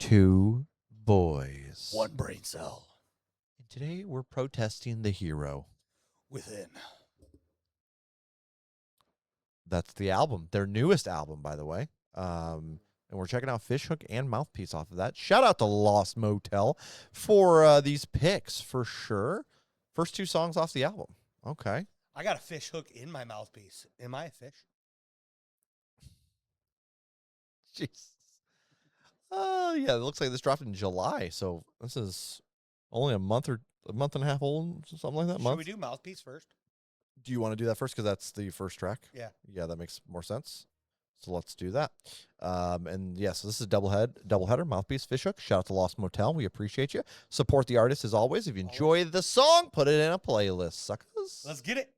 Two boys. One brain cell. And today we're protesting the hero. Within. That's the album. Their newest album, by the way. And we're checking out Fishhook and Mouthpiece off of that. Shout out to Lost Motel for these picks, for sure. First two songs off the album. Okay. I got a fish hook in my mouthpiece. Am I a fish? Jeez. Yeah, it looks like this dropped in July, so this is only a month and a half old, something like that. Should we do Mouthpiece first? Do you want to do that first because that's the first track? Yeah. Yeah, that makes more sense. So let's do that. And yes, this is doubleheader, Mouthpiece, Fishhook. Shout out to Lost Motel. We appreciate you. Support the artist as always. If you enjoy the song, put it in a playlist, suckers. Let's get it.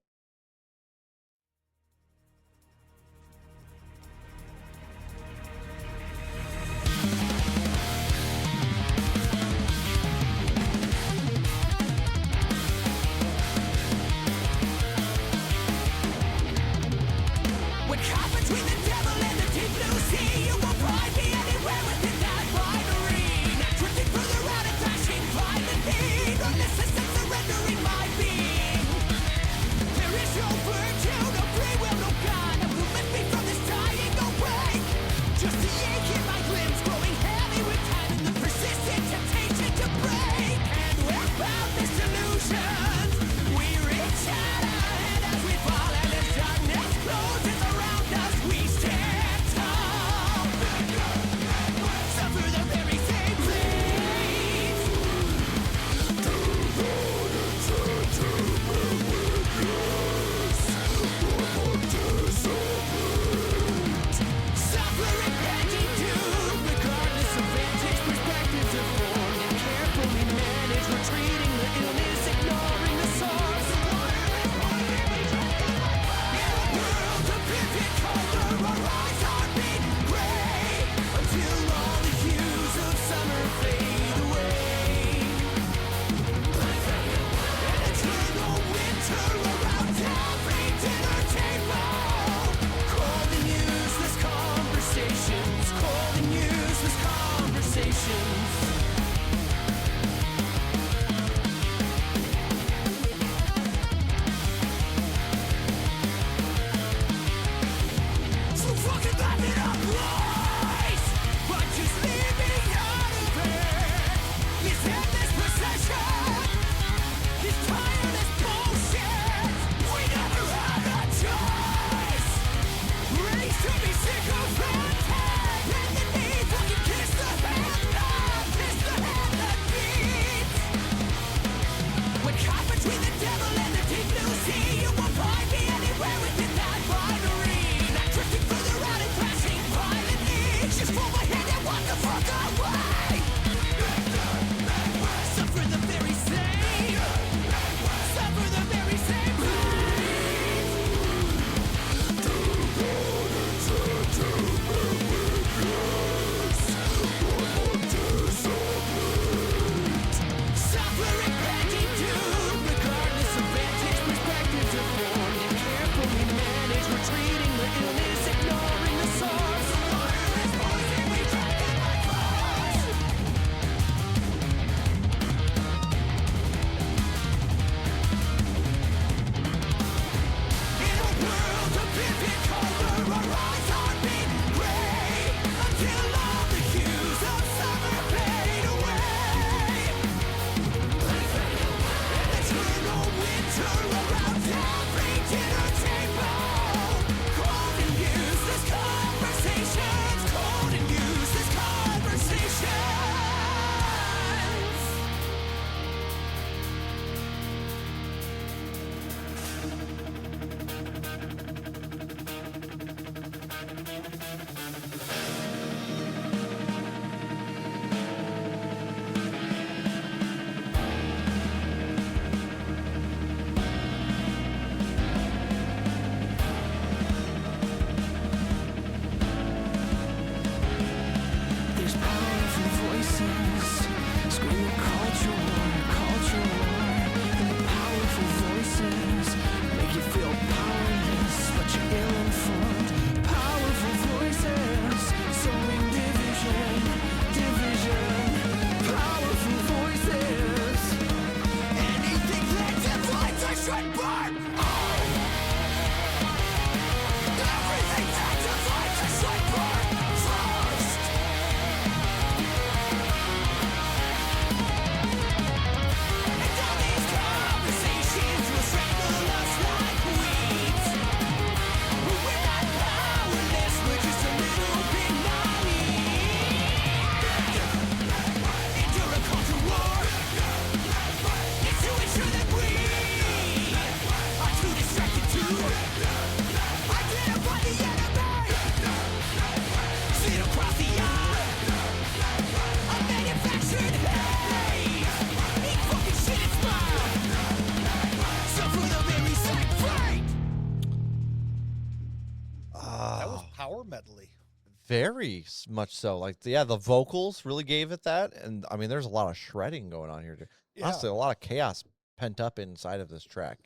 Very much so. Like, yeah, the vocals really gave it that. And, I mean, there's a lot of shredding going on here. Dude. Yeah. Honestly, a lot of chaos pent up inside of this track.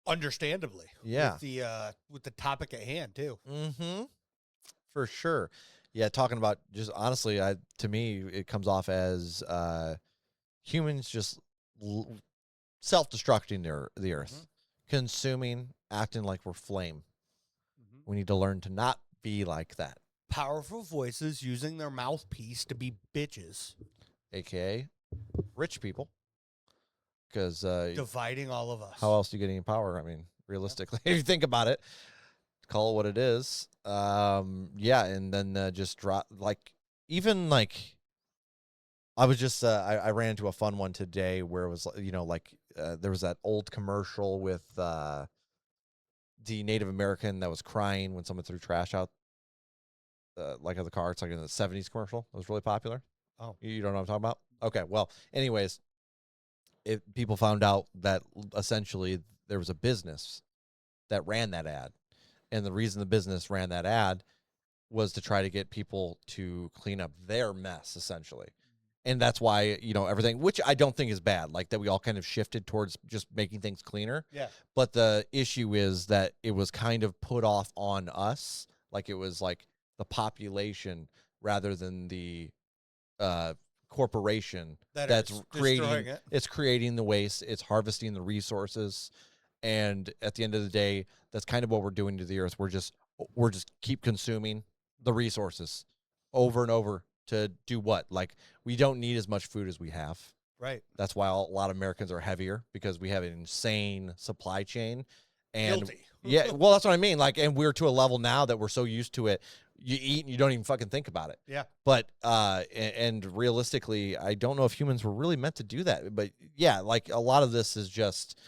Understandably. Yeah. With the topic at hand, too. Mm-hmm. For sure. Yeah, talking about just, honestly, to me, it comes off as humans just self-destructing the earth. Consuming, acting like we're flame. We need to learn to not be like that. Powerful voices using their mouthpiece to be bitches. AKA rich people. Because dividing all of us. How else do you get any power? I mean, realistically, if you think about it, call it what it is. Yeah, and then just drop, like, even like, I was just, I ran into a fun one today where it was, you know, like, there was that old commercial with the Native American that was crying when someone threw trash out, like, of the car. It's like in the 70s commercial. It was really popular. Oh. You don't know what I'm talking about? Okay, well, anyways, people found out that essentially there was a business that ran that ad. And the reason the business ran that ad was to try to get people to clean up their mess, essentially. And that's why, you know, everything, which I don't think is bad, like that we all kind of shifted towards just making things cleaner. Yeah. But the issue is that it was kind of put off on us. Like, it was like the population rather than the corporation that's creating it. It's creating the waste. It's harvesting the resources. And at the end of the day, that's kind of what we're doing to the earth. We're just keep consuming the resources over and over to do what? Like, we don't need as much food as we have. Right. That's why a lot of Americans are heavier, because we have an insane supply chain. And guilty. Yeah, well, that's what I mean. Like, and we're to a level now that we're so used to it. You eat and you don't even fucking think about it. Yeah. But and realistically, I don't know if humans were really meant to do that. But yeah, like, a lot of this is just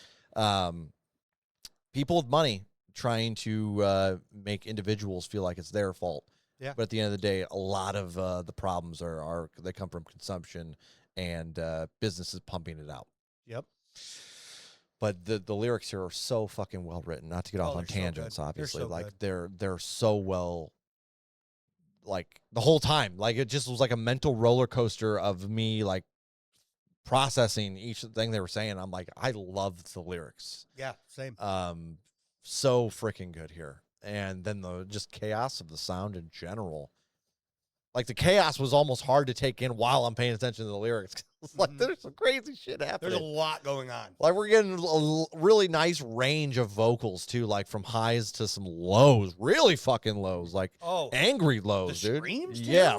people with money trying to make individuals feel like it's their fault. Yeah. But at the end of the day, a lot of the problems they come from consumption and businesses pumping it out. Yep. But the lyrics here are so fucking well written. Not to get off on tangents, obviously. They're so like good. they're so well, like, the whole time. Like, it just was like a mental roller coaster of me, like, processing each thing they were saying. I'm like, I love the lyrics. Yeah, same. So freaking good here. And then the just chaos of the sound in general. Like, the chaos was almost hard to take in while I'm paying attention to the lyrics. Like, there's some crazy shit happening. There's a lot going on. Like, we're getting a really nice range of vocals, too, like, from highs to some lows. Really fucking lows. Like, angry lows, the dude. Screams, yeah.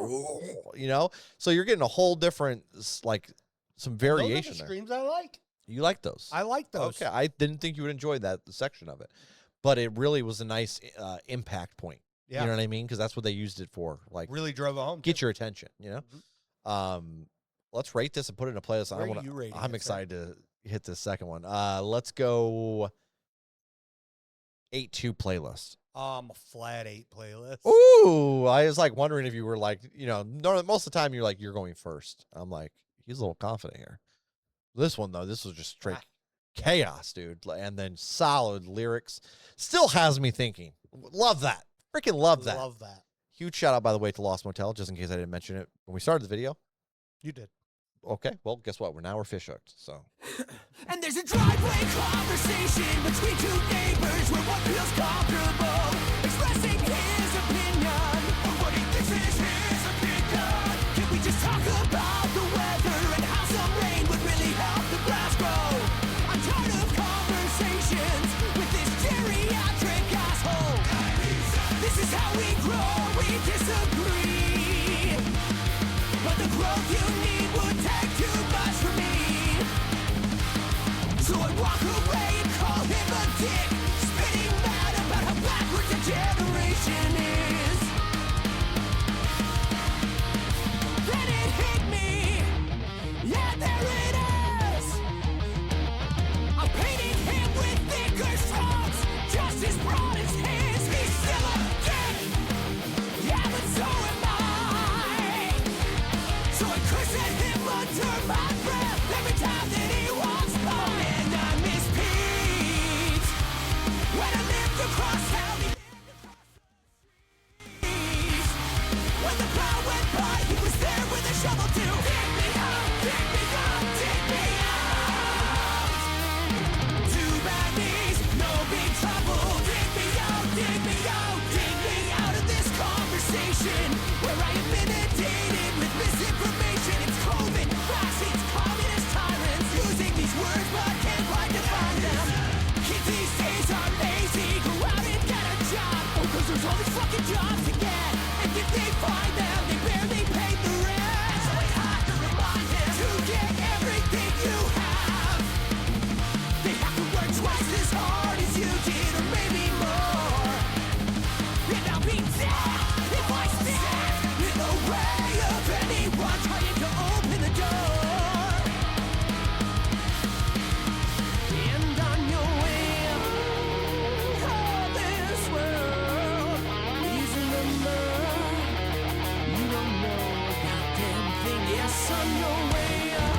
You know? So you're getting a whole different, like, some variation those are the there. screams I like. You like those? I like those. Okay. I didn't think you would enjoy that section of it. But it really was a nice impact point. Yeah. You know what I mean? Because that's what they used it for. Like, really drove it home. Get your attention, you know? Mm-hmm. Let's rate this and put it in a playlist. I'm excited to hit this second one. Let's go 8-2 playlist. A flat 8 playlist. Ooh, I was like wondering if you were like, you know, most of the time you're like, you're going first. I'm like, he's a little confident here. This one, though, this was just straight chaos, dude. And then solid lyrics. Still has me thinking. Love that. Freaking love that. Love that. Huge shout out, by the way, to Lost Motel, just in case I didn't mention it when we started the video. You did. Okay, well, guess what? We're fish hooked, so. And there's a driveway conversation between two neighbors where one feels comfortable expressing his opinion on what he thinks is his opinion. Can we just talk about the weather and how some rain would really help the grass grow? I'm tired of conversations with this geriatric asshole. This is how we grow, we disagree. But the growth you need would take too much from me. So I walk away and call him a dick, spitting mad about how backwards the generation is. Then it hit me, yeah, there it is. I'm painting him with thicker strokes, just as broad as his. He's still a dick, yeah, but so am I. So I curse it inundated with misinformation. It's COVID vaccines, communist tyrants using these words but can't quite define them. Kids these days are lazy, go out and get a job. Oh, 'cause there's all these fucking jobs to get. And if they find them, they barely pay the rent. So it's hard to remind them to get everything you have. They have to work twice as hard as you did, or maybe more. And I'll be damned if I stand in the way of anyone trying to open the door. And on your way out of this world, please remember, you don't know a goddamn thing. Yes, on your way out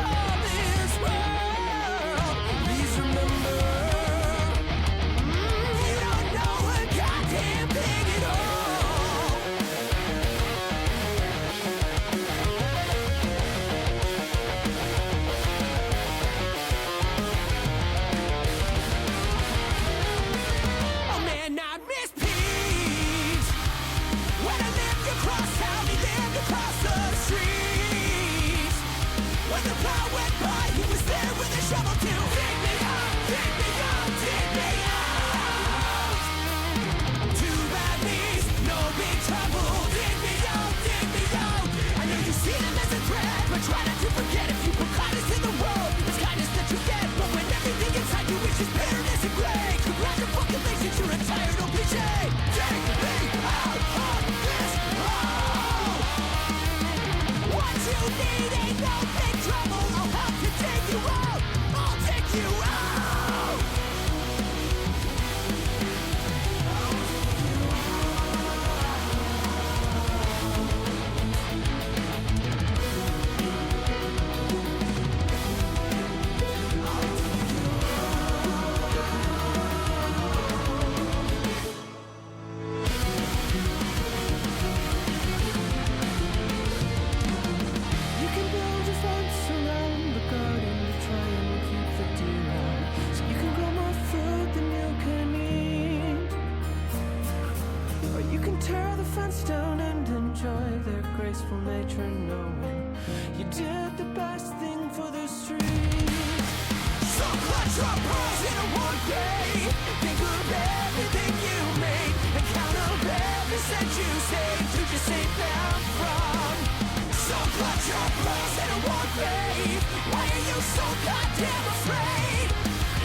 of this world, please remember, you don't know a goddamn thing at all. Oh man, I miss Pete. When I lived across town, he lived across the street. When the plow went by, he was there with a shovel to dig me out, dig me out, dig me out. Too bad me's no big trouble. Dig me out, dig me out. I know you see them as a threat, but try not to forget if you put kindness in the world, it's kindness that you get. But when everything inside you is just bitterness and gray, congrats your fucking legs that you're a tired old cliche. Dig me out of this hole. What you need ain't no big trouble. I'll help you take you out. I'll take you out. You can build a fence around the garden to try and keep the deer out, so you can grow more food than you can eat. Or you can tear the fence down and enjoy their graceful nature, knowing you did the best thing for the street. So clutch your pearls in a one day. Think of everything you made and count up every cent you saved to just save them from. So clutch your pearls in a one grave. Why are you so goddamn afraid?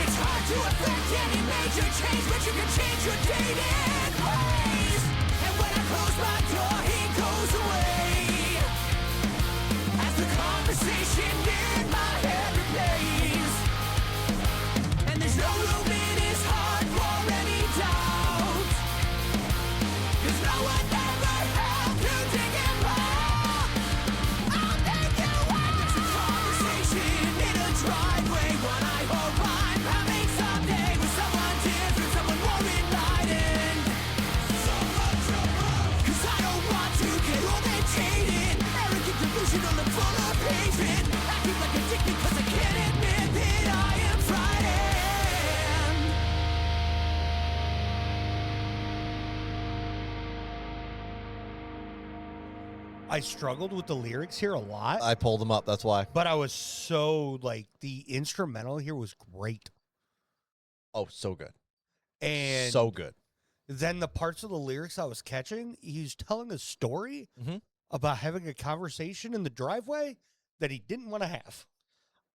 It's hard to affect any major change, but you can change your dated ways. And when I close my door, he goes away. As the conversation in my head replays. And there's no room in his heart for any doubt. 'Cause no one ever helped you dig him out. I'll take you out. There's a conversation in a driveway. One I hope I'm having someday with someone different, someone more enlightened. So much trouble. 'Cause I don't want to get old and jaded, arrogant, delusional, and full of hatred. Acting like a dick because I can't admit that I am frightened. I struggled with the lyrics here a lot, I pulled them up. That's why. but I was so like the instrumental here was great, Oh, so good. and So good. then the parts of the lyrics I was catching, he's telling a story Mhm. about having a conversation in the driveway that he didn't want to have.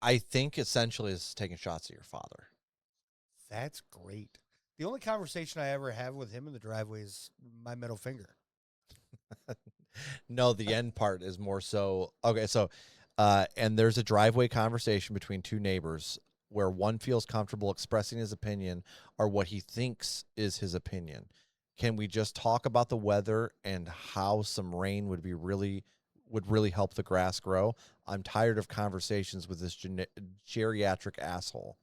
I think essentially is taking shots at your father. That's great. The only conversation I ever have with him in the driveway is my middle finger. No, the end part is more so. Okay, so, and there's a driveway conversation between two neighbors where one feels comfortable expressing his opinion or what he thinks is his opinion. Can we just talk about the weather and how some rain would really help the grass grow? I'm tired of conversations with this geriatric asshole.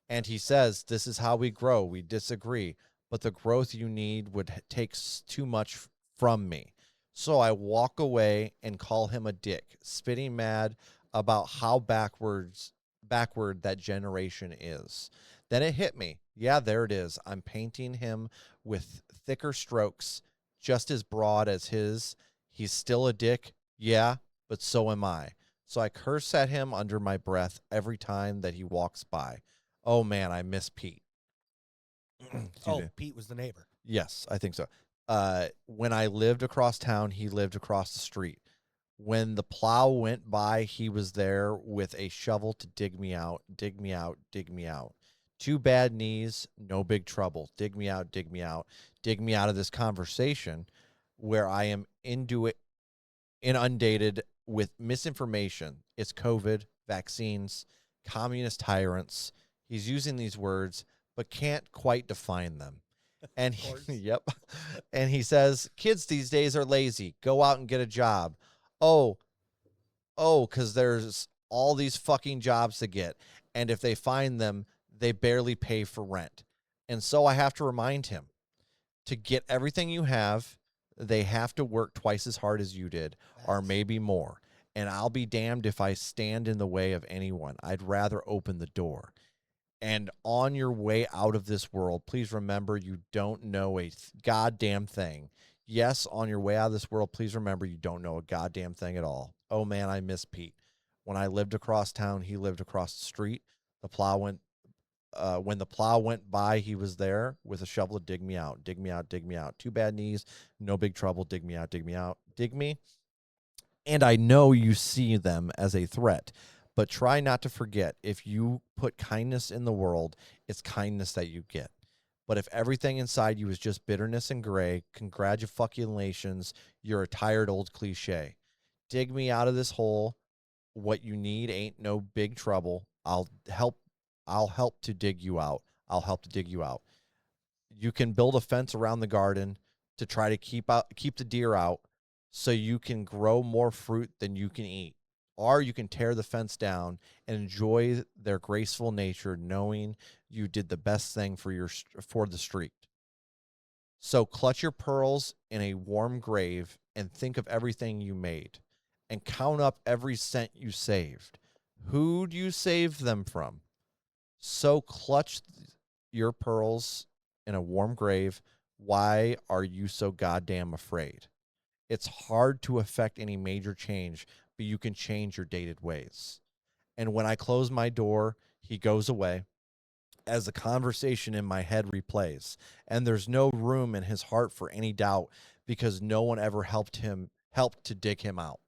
And he says, this is how we grow. We disagree, but the growth you need would take too much from me. So I walk away and call him a dick, spitting mad about how backward that generation is. Then it hit me. Yeah, there it is. I'm painting him with thicker strokes, just as broad as his. He's still a dick, yeah, but so am I. So I curse at him under my breath every time that he walks by. Oh man, I miss Pete. Excuse me. Pete was the neighbor. Yes, I think so. When I lived across town, he lived across the street. When the plow went by, he was there with a shovel to dig me out, dig me out, dig me out. 2 bad knees, no big trouble. Dig me out, dig me out, dig me out of this conversation where I am inundated with misinformation. It's COVID, vaccines, communist tyrants. He's using these words, but can't quite define them. And yep. And he says, kids these days are lazy. Go out and get a job. Oh, because there's all these fucking jobs to get. And if they find them, they barely pay for rent. And so I have to remind him, to get everything you have, they have to work twice as hard as you did, or maybe more. And I'll be damned if I stand in the way of anyone. I'd rather open the door. And on your way out of this world, please remember you don't know a goddamn thing. Yes, on your way out of this world, please remember you don't know a goddamn thing at all. Oh, man, I miss Pete. When I lived across town, he lived across the street. When the plow went by, he was there with a shovel to dig me out, dig me out, dig me out. 2 bad knees, no big trouble. Dig me out, dig me out, dig me. And I know you see them as a threat, but try not to forget, if you put kindness in the world, it's kindness that you get. But if everything inside you is just bitterness and gray, congratulations, you're a tired old cliche. Dig me out of this hole. What you need ain't no big trouble. I'll help to dig you out. I'll help to dig you out. You can build a fence around the garden to try to keep the deer out so you can grow more fruit than you can eat. Or you can tear the fence down and enjoy their graceful nature, knowing you did the best thing for the street. So clutch your pearls in a warm grave and think of everything you made and count up every cent you saved. Who'd you save them from? So clutch your pearls in a warm grave. Why are you so goddamn afraid? It's hard to affect any major change, but you can change your dated ways. And when I close my door, he goes away as the conversation in my head replays. And there's no room in his heart for any doubt because no one ever helped to dig him out.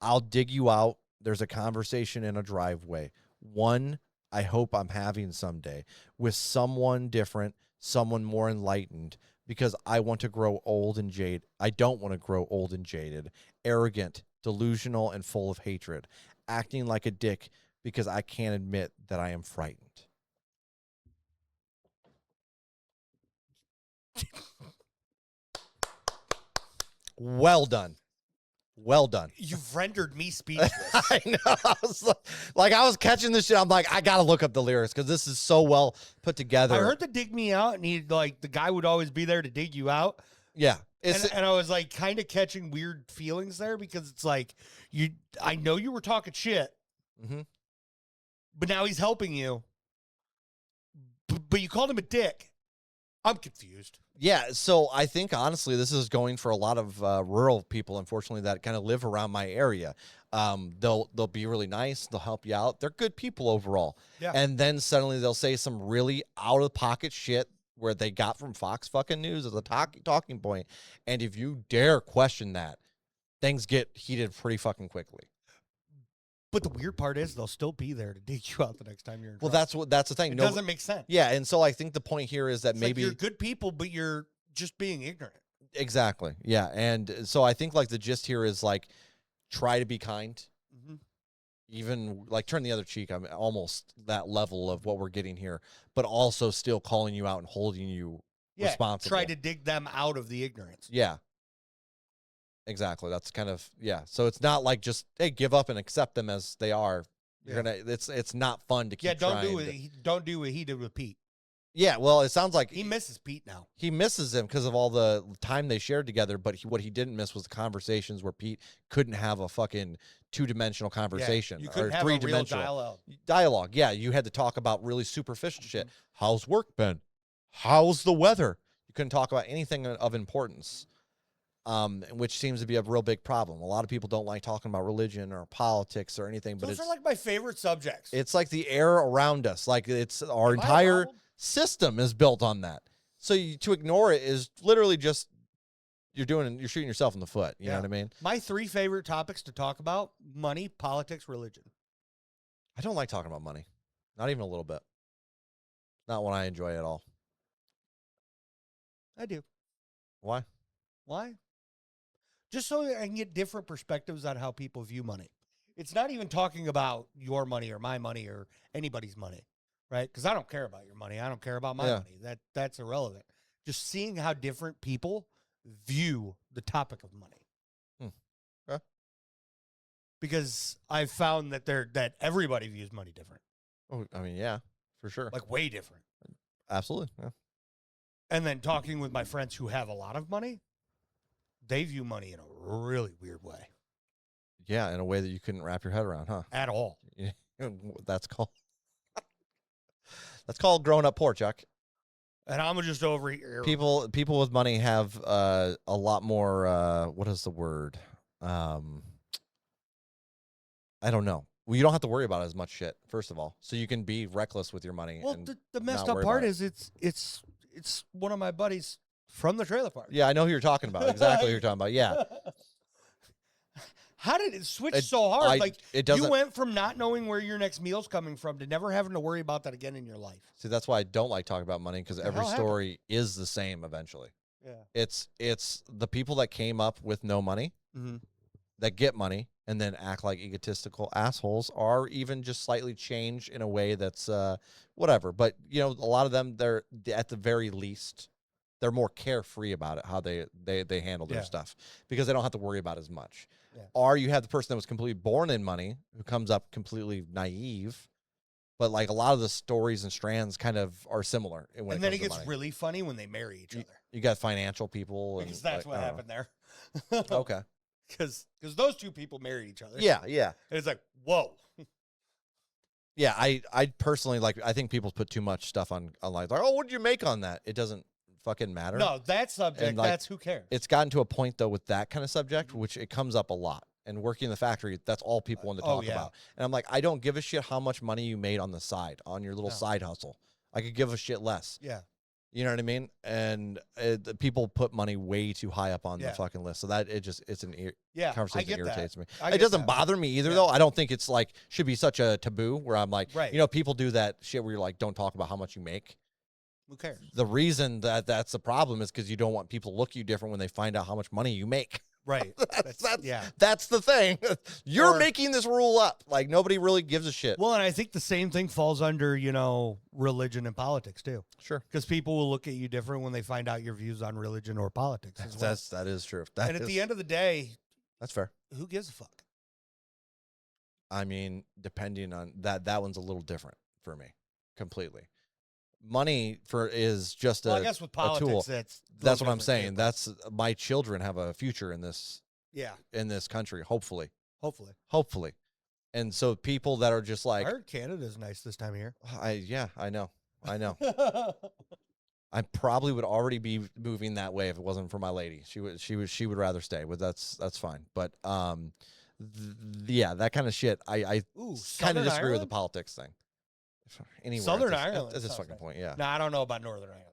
I'll dig you out. There's a conversation in a driveway. One I hope I'm having someday with someone different, someone more enlightened, because I want to grow old and jaded. I don't want to grow old and jaded, arrogant, delusional, and full of hatred, acting like a dick because I can't admit that I am frightened. Well done. Well done. You've rendered me speechless. I know. I was catching this shit. I'm like, I got to look up the lyrics because this is so well put together. I heard the dig me out, and the guy would always be there to dig you out. Yeah. And I was like kind of catching weird feelings there because it's like, I know you were talking shit, but now he's helping you. But you called him a dick. I'm confused. Yeah, so I think, honestly, this is going for a lot of rural people, unfortunately, that kind of live around my area. They'll be really nice. They'll help you out. They're good people overall. Yeah. And then suddenly they'll say some really out-of-pocket shit where they got from Fox fucking News as a talking point. And if you dare question that, things get heated pretty fucking quickly. But the weird part is they'll still be there to dig you out the next time you're in trouble. Well, that's the thing. It doesn't make sense. Yeah, and so I think the point here is that It's maybe like you're good people, but you're just being ignorant. Exactly. Yeah, and so I think like the gist here is like try to be kind. Even like turn the other cheek. I'm almost that level of what we're getting here, but also still calling you out and holding you responsible. Try to dig them out of the ignorance. Yeah. Exactly. That's kind of, yeah. So it's not like just, hey, give up and accept them as they are. You're gonna. It's not fun to keep. Don't do what he did with Pete. Yeah, well, it sounds like he misses Pete now. He misses him because of all the time they shared together. But what he didn't miss was the conversations where Pete couldn't have a fucking 2-dimensional conversation you or 3-dimensional dialogue. Yeah, you had to talk about really superficial shit. How's work been? How's the weather? You couldn't talk about anything of importance. which seems to be a real big problem. A lot of people don't like talking about religion or politics or anything, but Those it's are like my favorite subjects. it's like the air around us. Like it's our Am I a entire problem? system is built on that. So to ignore it is literally just you're shooting yourself in the foot. You know what I mean? My 3 favorite topics to talk about: money, politics, religion. I don't like talking about money. Not even a little bit. Not one I enjoy at all. I do. Why? Why? Just so I can get different perspectives on how people view money. It's not even talking about your money or my money or anybody's money, right? Because I don't care about your money. I don't care about my money. That's irrelevant. Just seeing how different people view the topic of money. Okay. Because I've found that everybody views money different. Oh, I mean, yeah, for sure. Like way different. Absolutely. Yeah. And then talking with my friends who have a lot of money, they view money in a really weird way. Yeah, in a way that you couldn't wrap your head around, huh? At all. Yeah, that's called growing up poor, Chuck. And I'm just over here. People with money have a lot more. What is the word? I don't know. Well, you don't have to worry about as much shit. First of all, so you can be reckless with your money. Well, and the messed not up worry part about is it's one of my buddies from the trailer park. Yeah, I know who you're talking about. Exactly who you're talking about. Yeah. How did it switch so hard? It doesn't. You went from not knowing where your next meal's coming from to never having to worry about that again in your life. See, that's why I don't like talking about money, because the every hell story is the same eventually. Yeah. It's the people that came up with no money, that get money, and then act like egotistical assholes, or even just slightly change in a way that's whatever. But, you know, a lot of them, they're at the very least, they're more carefree about it, how they handle their stuff, because they don't have to worry about as much. Yeah. Or you have the person that was completely born in money who comes up completely naive, but like a lot of the stories and strands kind of are similar. And then it gets really funny when they marry each other. You got financial people. Because that's what happened there. Okay. Because those two people married each other. Yeah, yeah. And it's like, whoa. Yeah, I personally, like, I think people put too much stuff on like, oh, what did you make on that? It doesn't fucking matter. No, that subject, like, that's who cares. It's gotten to a point, though, with that kind of subject, which it comes up a lot. And working in the factory, that's all people want to talk about. And I'm like, I don't give a shit how much money you made on the side, on your little side hustle. I could give a shit less. Yeah. You know what I mean? And people put money way too high up on the fucking list. So that it's an conversation that irritates me. It doesn't bother me either, though. I don't think it's like should be such a taboo where I'm like, you know, people do that shit where you're like, don't talk about how much you make. Who cares? The reason that's the problem is because you don't want people to look at you different when they find out how much money you make. Right. That's the thing. You're making this rule up. Like, nobody really gives a shit. Well, and I think the same thing falls under, you know, religion and politics, too. Sure. Because people will look at you different when they find out your views on religion or politics as well. That is true. And at the end of the day, that's fair. Who gives a fuck? I mean, depending on that one's a little different for me, completely. Money is just I guess with politics, tool. That's what I'm saying. Too. That's my children have a future in this. Yeah. In this country, hopefully. Hopefully. And so people that are just like, I heard Canada's nice this time of year. I know. I probably would already be moving that way if it wasn't for my lady. She would rather stay, but that's fine. But that kind of shit. I kind of disagree with the politics thing. Anywhere Southern Ireland. At this fucking point, yeah. No, I don't know about Northern Ireland.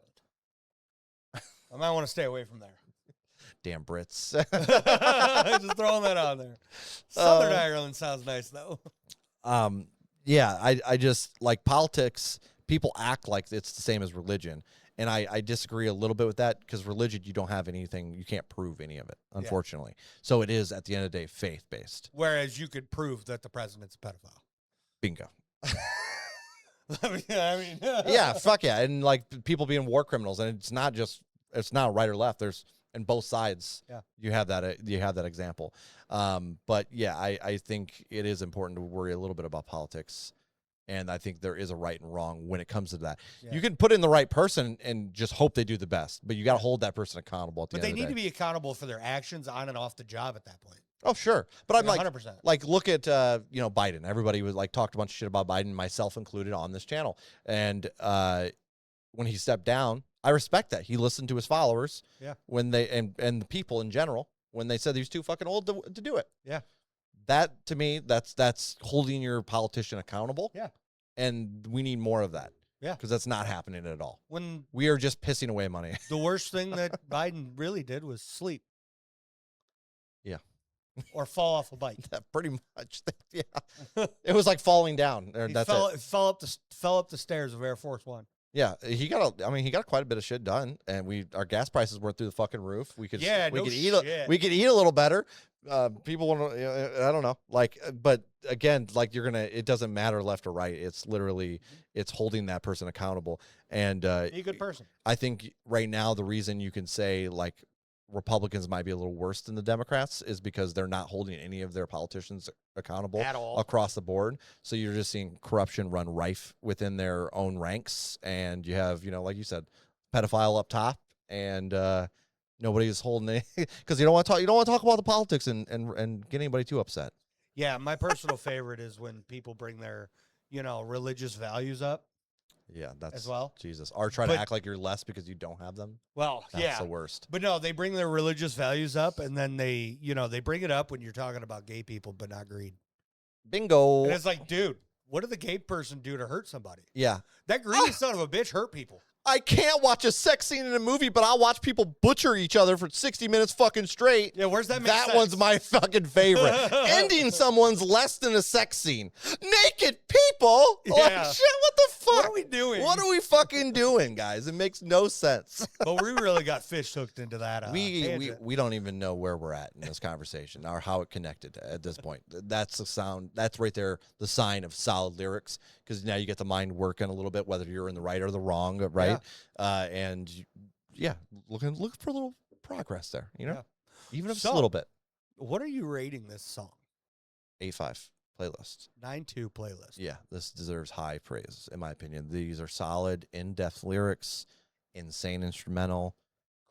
I might want to stay away from there. Damn Brits. Just throwing that on there. Southern Ireland sounds nice, though. Yeah, I just, like, politics, people act like it's the same as religion. And I disagree a little bit with that, because religion, you don't have anything, you can't prove any of it, unfortunately. Yeah. So it is, at the end of the day, faith-based. Whereas you could prove that the president's a pedophile. Bingo. Yeah, fuck yeah. And like people being war criminals, and it's not right or left. There's in both sides. Yeah. You have that example. But yeah, I think it is important to worry a little bit about politics. And I think there is a right and wrong when it comes to that. Yeah. You can put in the right person and just hope they do the best, but you got to hold that person accountable at the end of the day. But they need to be accountable for their actions on and off the job at that point. Oh, sure. But I'm 100%. like, look at, Biden. Everybody was like, talked a bunch of shit about Biden, myself included, on this channel. And when he stepped down, I respect that. He listened to his followers. Yeah. When they and the people in general when they said he was too fucking old to do it. Yeah. That to me, that's holding your politician accountable. Yeah. And we need more of that. Yeah. Because that's not happening at all. When We are just pissing away money. the worst thing that Biden really did was sleep. Yeah. Or fall off a bike. Pretty much. Yeah. It was like falling down. He That's fell, it. fell up the stairs of Air Force One. Yeah, he got quite a bit of shit done, and our gas prices went through the fucking roof. We could eat a little better. People want to, I don't know, but again, it doesn't matter left or right. It's literally, it's holding that person accountable. And Be a good person. I think right now the reason you can say Republicans might be a little worse than the Democrats is because they're not holding any of their politicians accountable At all. across the board. So you're just seeing corruption run rife within their own ranks, and you have, like you said, pedophile up top, and nobody's holding it because you don't want to talk about the politics and get anybody too upset. Yeah, my personal favorite is when people bring their, religious values up. Yeah, that's as well. Jesus. Or try to act like you're less because you don't have them. Well, That's the worst. But no, they bring their religious values up, and then they bring it up when you're talking about gay people, but not greed. Bingo. And it's like, dude, what did the gay person do to hurt somebody? Yeah. That greedy son of a bitch hurt people. I can't watch a sex scene in a movie, but I'll watch people butcher each other for 60 minutes fucking straight. Yeah, where's that make That sense? one's my fucking favorite. Ending someone's less than a sex scene. Naked people? Yeah. Like, shit, what the fuck? What are we doing? What are we fucking doing, guys? It makes no sense. But we really got fish hooked into that. We don't even know where we're at in this conversation or how it connected at this point. That's the sound. That's right there, the sign of solid lyrics, because now you get the mind working a little bit, whether you're in the right or the wrong, right? Look for a little progress there, even if it's a little bit. What are you rating this song? 8.5 playlist. 9.2 playlist. Yeah, this deserves high praise, in my opinion. These are solid, in-depth lyrics, insane instrumental,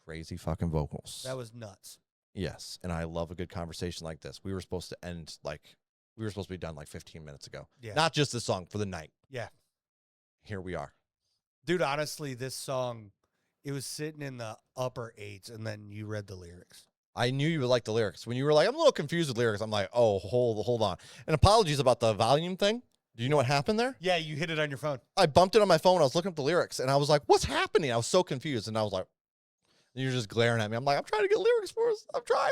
crazy fucking vocals. That was nuts. Yes, and I love a good conversation like this. We were supposed to be done 15 minutes ago. Yeah. Not just this song, for the night. Yeah. Here we are. Dude, honestly, this song, it was sitting in the upper 8s, and then you read the lyrics. I knew you would like the lyrics. When you were like, I'm a little confused with lyrics, I'm like, oh, hold on. And apologies about the volume thing. Do you know what happened there? Yeah, you hit it on your phone. I bumped it on my phone. I was looking up the lyrics, and I was like, what's happening? I was so confused, and I was like, you're just glaring at me. I'm like, I'm trying to get lyrics for us. I'm trying.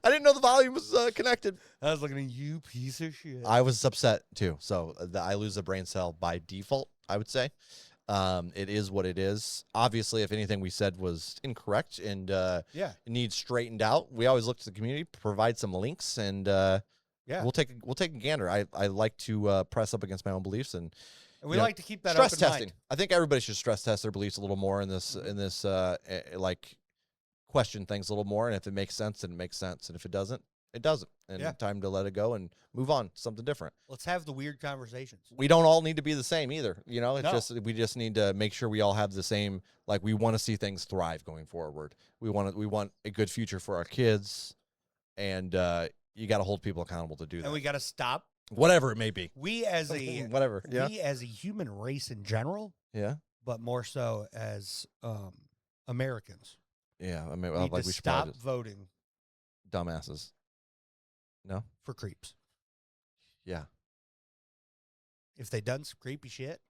I didn't know the volume was connected. I was looking at you, piece of shit. I was upset, too. So I lose a brain cell by default, I would say. It is what it is. Obviously, if anything we said was incorrect and it needs straightened out, we always look to the community, provide some links, and we'll take a gander. I like to press up against my own beliefs, and we like to keep that stress open testing. mind. I think everybody should stress test their beliefs a little more in this question things a little more, and if it makes sense, then it makes sense, and if it doesn't, it doesn't. And time to let it go and move on, something different. Let's have the weird conversations. We don't all need to be the same either. We just need to make sure we all have the same, we want to see things thrive going forward. We want a good future for our kids, and you got to hold people accountable to do that. And we got to stop. Whatever it may be. We as a whatever. Yeah. We as a human race in general. Yeah. But more so as Americans. Yeah. I mean, we we should stop voting. Dumbasses. No? For creeps. Yeah. If they done some creepy shit.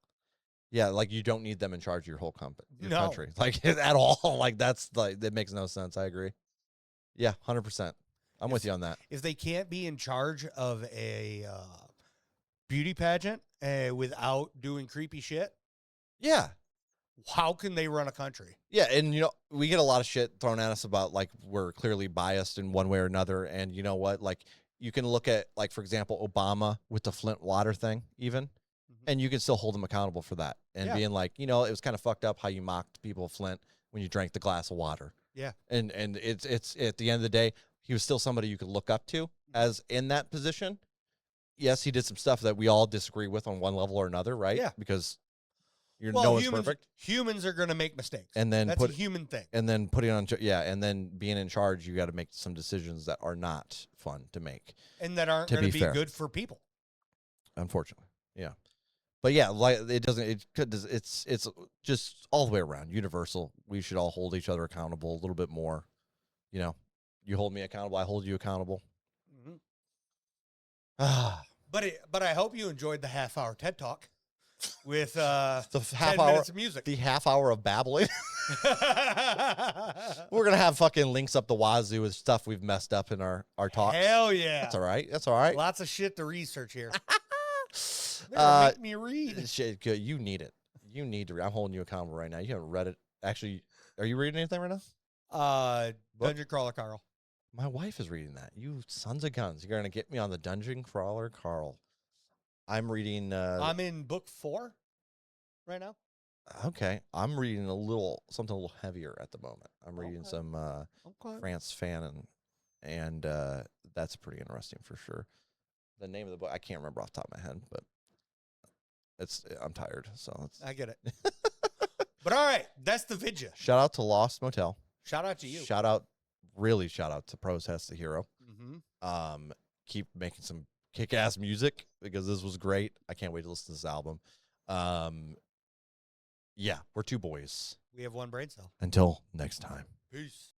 Yeah, you don't need them in charge of your whole your No. country. At all. That makes no sense. I agree. Yeah, 100%. I'm with you on that. If they can't be in charge of a beauty pageant without doing creepy shit. Yeah. How can they run a country? Yeah, and we get a lot of shit thrown at us about we're clearly biased in one way or another, and you know what? You can look at for example, Obama with the Flint water thing, even, and you can still hold him accountable for that, and being it was kind of fucked up how you mocked people of Flint when you drank the glass of water. Yeah, and it's at the end of the day, he was still somebody you could look up to as in that position. Yes, he did some stuff that we all disagree with on one level or another, right? Yeah, because. No one's perfect. Humans are going to make mistakes, and then that's a human thing. And then putting on, and then being in charge, you got to make some decisions that are not fun to make, and that aren't going to be fair. good for people. Unfortunately, yeah. But yeah, like it doesn't. It could. It's just all the way around universal. We should all hold each other accountable a little bit more. You know, you hold me accountable, I hold you accountable. Ah, But I hope you enjoyed the half-hour TED Talk with the 10 half hour, minutes of music. the half hour of babbling. We're gonna have fucking links up the wazoo with stuff we've messed up in our talks. Hell yeah. That's all right. That's all right. Lots of shit to research here. They're gonna make me read. Shit, good. You need it. You need to read. I'm holding you accountable right now. You haven't read it. Actually, are you reading anything right now? Dungeon Crawler Carl. My wife is reading that. You sons of guns. You're gonna get me on the Dungeon Crawler Carl. I'm reading. I'm in book 4 right now. Okay, I'm reading something a little heavier at the moment. I'm reading some France Fanon, and that's pretty interesting for sure. The name of the book I can't remember off the top of my head, but I'm tired, so I get it. But all right, that's the vidya. Shout out to Lost Motel. Shout out to you. Shout out to Protest the Hero. Mm-hmm. Keep making some kick-ass music because this was great. I can't wait to listen to this album. Yeah, we're two boys. We have one brain cell. Until next time. Peace.